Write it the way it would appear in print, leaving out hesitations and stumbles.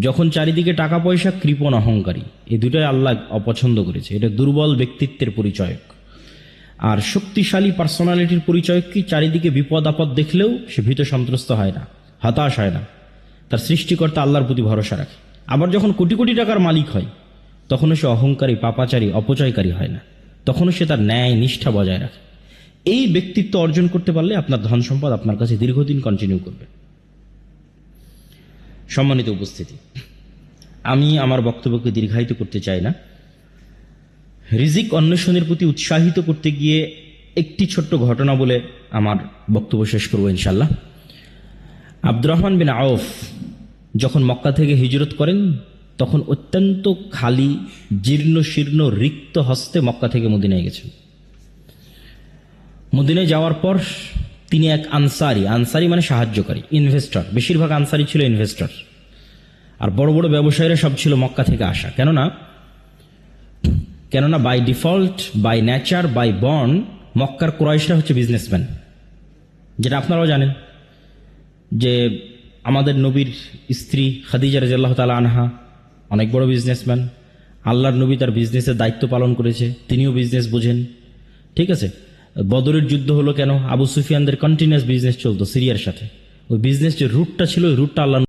যখন চারিদিকে টাকা পয়সা, কৃপণ অহংকারী, এই দুটোই আল্লাহ অপছন্দ করেছে। এটা দুর্বল ব্যক্তিত্বের পরিচয়ক। আর শক্তিশালী পার্সোনালিটির পরিচয়ক কি? চারিদিকে বিপদ আপদ দেখলেও সে ভীত সন্ত্রস্ত হয় না, হতাশ হয় না, তার সৃষ্টিকর্তা আল্লাহর প্রতি ভরসা রাখে। আবার যখন কোটি কোটি টাকার মালিক হয়, তখনও সে অহংকারী, পাপাচারী, অপচয়কারী হয় না, তখনও সে তার ন্যায় নিষ্ঠা বজায় রাখে। এই ব্যক্তিত্ব অর্জন করতে পারলে আপনার ধন সম্পদ আপনার কাছে দীর্ঘদিন কন্টিনিউ করবে। সম্মানিত উপস্থিতি, আমি আমার বক্তব্যকে দীর্ঘায়িত করতে চাই না। রিজিক অন্বেষণের প্রতি উৎসাহিত করতে গিয়ে একটি ছোট্ট ঘটনা বলে আমার বক্তব্য শেষ করবো ইনশাল্লাহ। আব্দুর রহমান বিন আউফ যখন মক্কা থেকে হিজরত করেন, তখন অত্যন্ত খালি, জীর্ণ শীর্ণ, রিক্ত হস্তে মক্কা থেকে মদিনায় গেছেন। মদিনায় যাওয়ার পর তিনি এক আনসারি মানে সাহায্যকারী, ইনভেস্টর, বেশিরভাগ আনসারি ছিল ইনভেস্টর, আর বড় বড় ব্যবসায়ীরা সব ছিল মক্কা থেকে আসা। কেননা by default, by nature, by born মক্কার কুরাইশরা হচ্ছে বিজনেসম্যান। যেটা আপনারাও জানেন যে আমাদের নবীর স্ত্রী খাদিজা রাদিয়াল্লাহু তাআলা আনহা অনেক বড় বিজনেসম্যান। আল্লাহর নবী তার বিজনেসের দায়িত্ব পালন করেছে, তিনিও বিজনেস বোঝেন। ঠিক আছে, বদরের যুদ্ধ হলো কেন? আবু সুফিয়ানদের কন্টিনিউয়াস বিজনেস চলতো সিরিয়ার সাথে। ওই বিজনেস যে রুটটা ছিল, ওই রুটটা আল্লাহ